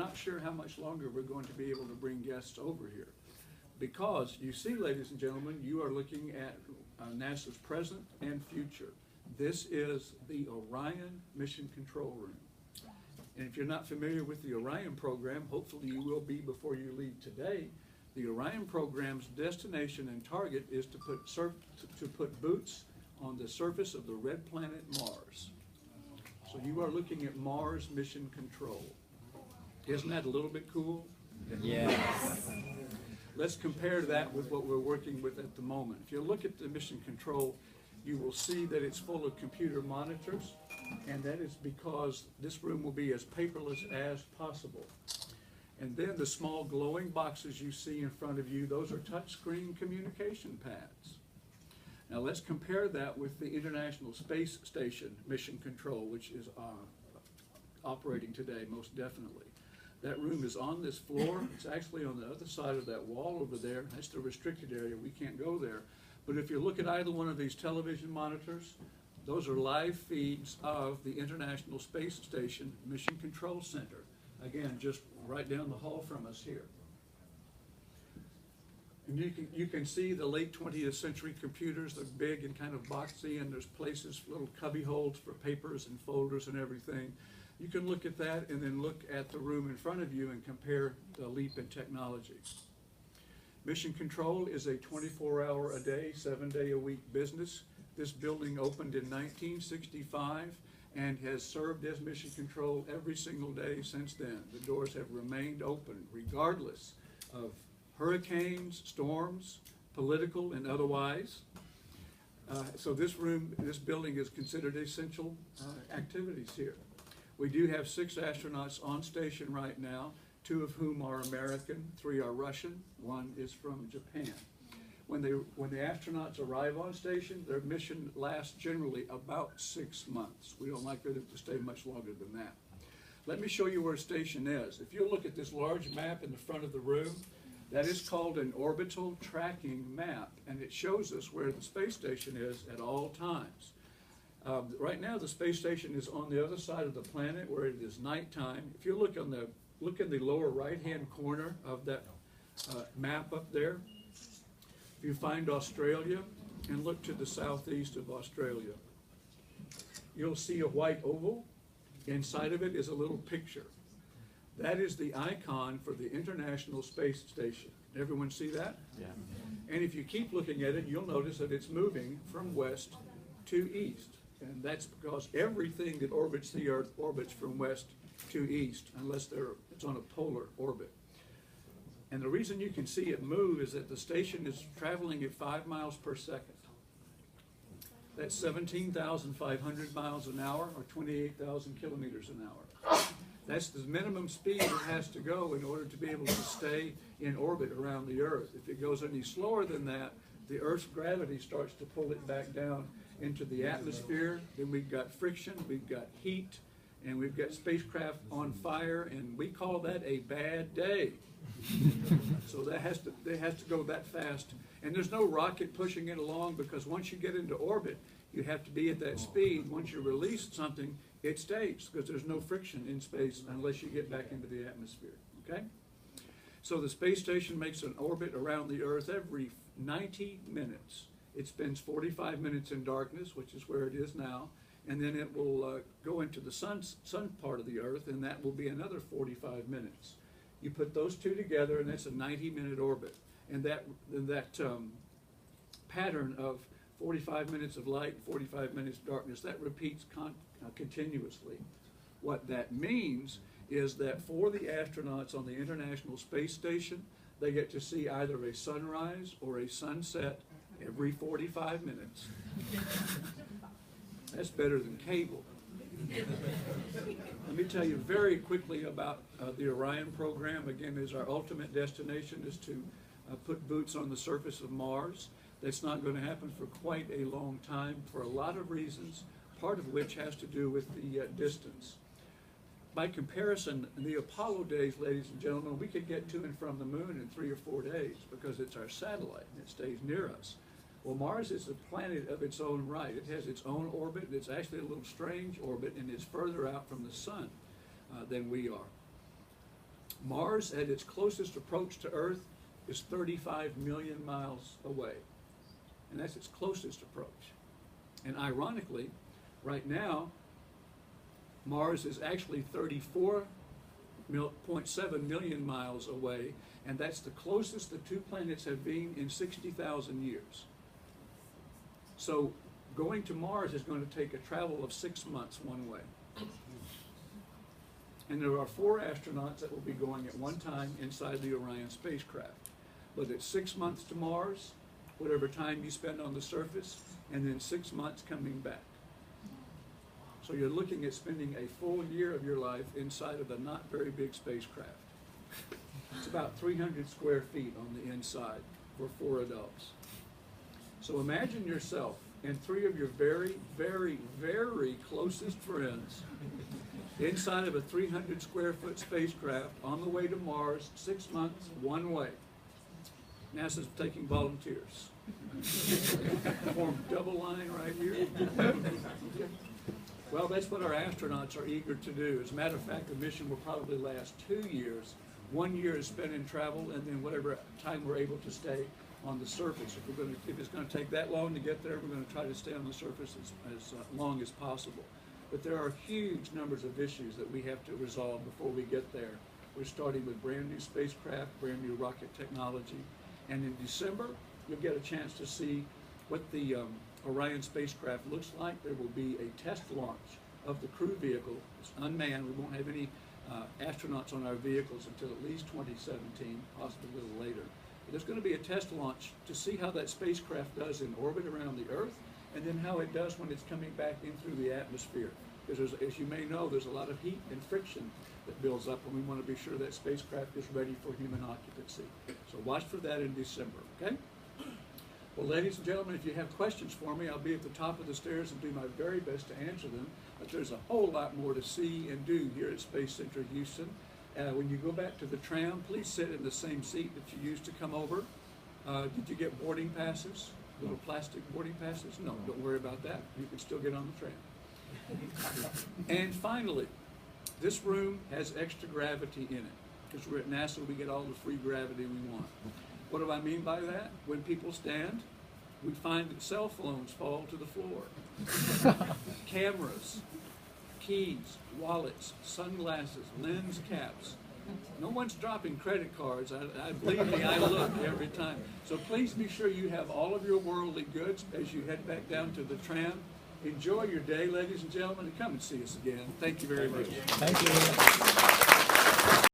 not sure how much longer we're going to be able to bring guests over here. Because you see, ladies and gentlemen, you are looking at NASA's present and future. This is the Orion Mission Control Room. And if you're not familiar with the Orion program, hopefully you will be before you leave today. The Orion program's destination and target is to put boots on the surface of the red planet Mars. So you are looking at Mars Mission Control. Isn't that a little bit cool? Yes. Let's compare that with what we're working with at the moment. If you look at the mission control, you will see that it's full of computer monitors, and that is because this room will be as paperless as possible. And then the small glowing boxes you see in front of you, those are touchscreen communication pads. Now let's compare that with the International Space Station Mission Control, which is operating today, most definitely. That room is on this floor. It's actually on the other side of that wall over there. That's the restricted area. We can't go there. But if you look at either one of these television monitors, those are live feeds of the International Space Station Mission Control Center. Again, just right down the hall from us here. And you can see the late 20th century computers. They're big and kind of boxy, and there's places, little cubby holes for papers and folders and everything. You can look at that and then look at the room in front of you and compare the leap in technology. Mission Control is a 24-hour-a-day, 7-day-a-week business. This building opened in 1965 and has served as Mission Control every single day since then. The doors have remained open regardless of hurricanes, storms, political and otherwise. So this building is considered essential activities here. We do have 6 astronauts on station right now, 2 of whom are American, 3 are Russian, 1 is from Japan. When the astronauts arrive on station, their mission lasts generally about 6 months. We don't like them to stay much longer than that. Let me show you where station is. If you look at this large map in the front of the room, that is called an orbital tracking map, and it shows us where the space station is at all times. Right now, the space station is on the other side of the planet where it is nighttime. If you look in the lower right-hand corner of that map up there, if you find Australia and look to the southeast of Australia, you'll see a white oval. Inside of it is a little picture. That is the icon for the International Space Station. Everyone see that? Yeah. And if you keep looking at it, you'll notice that it's moving from west to east. And that's because everything that orbits the Earth orbits from west to east, unless it's on a polar orbit. And the reason you can see it move is that the station is traveling at 5 miles per second. That's 17,500 miles an hour, or 28,000 kilometers an hour. That's the minimum speed it has to go in order to be able to stay in orbit around the Earth. If it goes any slower than that, the Earth's gravity starts to pull it back down into the atmosphere. Then we've got friction, we've got heat, and we've got spacecraft on fire, and we call that a bad day. So that has to go that fast. And there's no rocket pushing it along, because once you get into orbit, you have to be at that speed. Once you release something, it stays, because there's no friction in space unless you get back into the atmosphere. Okay? So the space station makes an orbit around the Earth every 90 minutes. It spends 45 minutes in darkness, which is where it is now, and then it will go into the sun part of the Earth, and that will be another 45 minutes. You put those two together, and that's a 90-minute orbit. And that pattern of 45 minutes of light, 45 minutes of darkness, that repeats continuously. What that means is that for the astronauts on the International Space Station, they get to see either a sunrise or a sunset every 45 minutes. That's better than cable. Let me tell you very quickly about the Orion program. Again, is our ultimate destination is to put boots on the surface of Mars. That's not going to happen for quite a long time for a lot of reasons, part of which has to do with the distance. By comparison, in the Apollo days, ladies and gentlemen, we could get to and from the moon in 3 or 4 days because it's our satellite and it stays near us. Well, Mars is a planet of its own right. It has its own orbit. It's actually a little strange orbit, and it's further out from the sun than we are. Mars, at its closest approach to Earth, is 35 million miles away. And that's its closest approach. And ironically, right now, Mars is actually 34.7 million miles away, and that's the closest the two planets have been in 60,000 years. So going to Mars is going to take a travel of 6 months one way. And there are 4 astronauts that will be going at one time inside the Orion spacecraft. But it's 6 months to Mars, whatever time you spend on the surface, and then 6 months coming back. So you're looking at spending a full year of your life inside of a not very big spacecraft. It's about 300 square feet on the inside for 4 adults. So imagine yourself and 3 of your very, very, very closest friends inside of a 300 square foot spacecraft on the way to Mars, 6 months, one way. NASA's taking volunteers. Form double line right here. Well, that's what our astronauts are eager to do. As a matter of fact, the mission will probably last 2 years. 1 year is spent in travel, and then whatever time we're able to stay on the surface. If it's going to take that long to get there, we're going to try to stay on the surface as long as possible. But there are huge numbers of issues that we have to resolve before we get there. We're starting with brand new spacecraft, brand new rocket technology, and in December, you'll get a chance to see what the Orion spacecraft looks like. There will be a test launch of the crew vehicle. It's unmanned. We won't have any astronauts on our vehicles until at least 2017, possibly a little later. But there's going to be a test launch to see how that spacecraft does in orbit around the Earth, and then how it does when it's coming back in through the atmosphere. Because as you may know, there's a lot of heat and friction that builds up, and we want to be sure that spacecraft is ready for human occupancy. So watch for that in December, okay? Well, ladies and gentlemen, if you have questions for me, I'll be at the top of the stairs and do my very best to answer them. But there's a whole lot more to see and do here at Space Center Houston. When you go back to the tram, please sit in the same seat that you used to come over. Did you get boarding passes? Little plastic boarding passes? No, don't worry about that. You can still get on the tram. And finally, this room has extra gravity in it. Because we're at NASA, we get all the free gravity we want. What do I mean by that? When people stand, we find that cell phones fall to the floor. Cameras, keys, wallets, sunglasses, lens caps. No one's dropping credit cards. Believe me, I look every time. So please be sure you have all of your worldly goods as you head back down to the tram. Enjoy your day, ladies and gentlemen, and come and see us again. Thank you very much. Thank you.